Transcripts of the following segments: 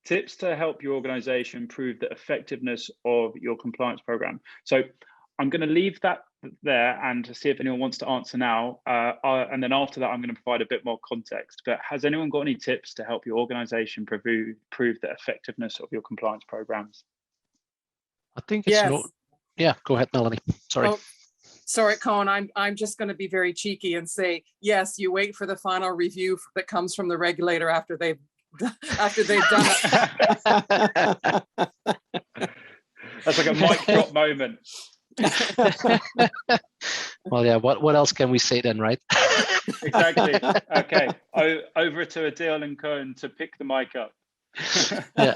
tips to help your organization improve the effectiveness of your compliance program. So I'm going to leave that there and to see if anyone wants to answer now. And then after that, I'm going to provide a bit more context. But has anyone got any tips to help your organization prove the effectiveness of your compliance programs? I think it's yeah, go ahead, Melanie. Sorry. Oh, sorry, Koen. I'm just going to be very cheeky and say, yes, you wait for the final review that comes from the regulator after they've done it. That's like a mic drop moment. Well, yeah, what else can we say then, right? Exactly. Okay, over to Adeel and Koen to pick the mic up. Yeah,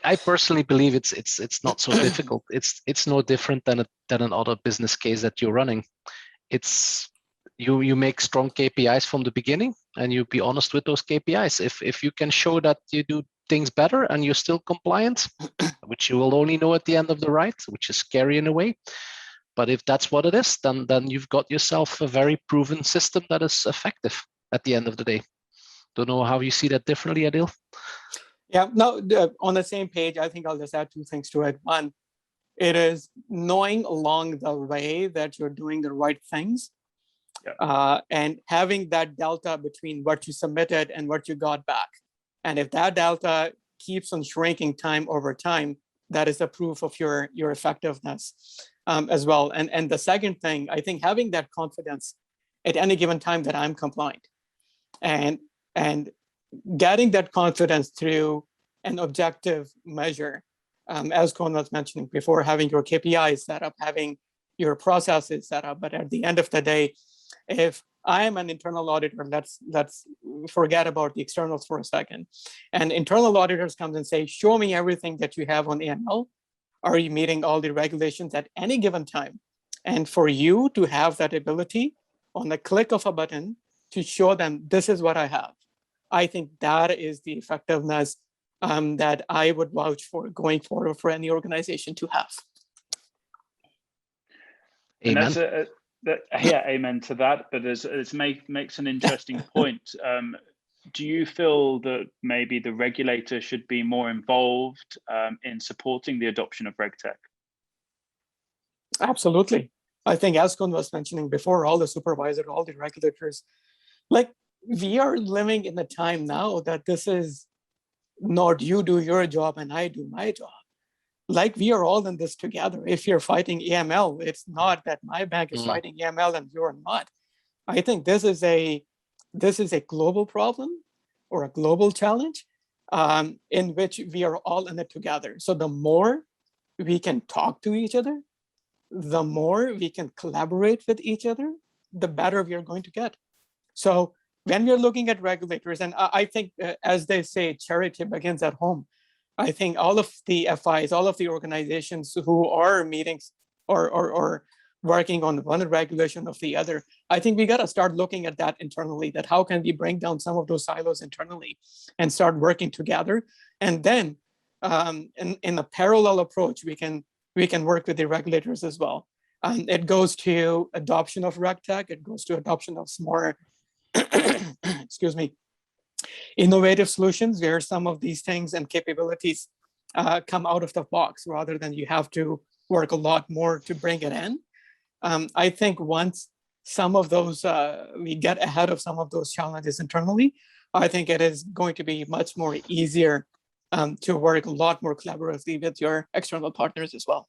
I personally believe it's not so difficult. It's no different than another business case that you're running. It's you make strong KPIs from the beginning, and you be honest with those KPIs. If you can show that you do things better and you're still compliant, which you will only know at the end of the ride, which is scary in a way. But if that's what it is, then you've got yourself a very proven system that is effective at the end of the day. Don't know how you see that differently, Adeel? Yeah, no, on the same page, I think I'll just add two things to it. One, it is knowing along the way that you're doing the right things, and having that delta between what you submitted and what you got back. And if that delta keeps on shrinking time over time, that is a proof of your effectiveness as well. And the second thing, I think having that confidence at any given time that I'm compliant, and getting that confidence through an objective measure, as Koen was mentioning before, having your KPIs set up, having your processes set up. But at the end of the day, if I am an internal auditor, let's forget about the externals for a second. And internal auditors comes and say, show me everything that you have on AML. Are you meeting all the regulations at any given time? And for you to have that ability on the click of a button to show them, this is what I have. I think that is the effectiveness that I would vouch for going forward for any organization to have. Amen. Yeah, amen to that. But it makes an interesting point. Do you feel that maybe the regulator should be more involved in supporting the adoption of RegTech? Absolutely. I think as Koen was mentioning before, all the supervisors, all the regulators, like we are living in a time now that this is not you do your job and I do my job. Like we are all in this together. If you're fighting AML, it's not that my bank is fighting AML and you're not. I think this is a global problem or a global challenge in which we are all in it together. So the more we can talk to each other, the more we can collaborate with each other, the better we are going to get. So when we're looking at regulators, and I think, as they say, charity begins at home. I think all of the FIs, all of the organizations who are meeting or working on one regulation of the other, I think we got to start looking at that internally, that how can we bring down some of those silos internally and start working together. And then in a parallel approach, we can work with the regulators as well. It goes to adoption of RegTech, it goes to adoption of more, excuse me, innovative solutions where some of these things and capabilities come out of the box rather than you have to work a lot more to bring it in. I think once some of those, we get ahead of some of those challenges internally, I think it is going to be much more easier to work a lot more collaboratively with your external partners as well.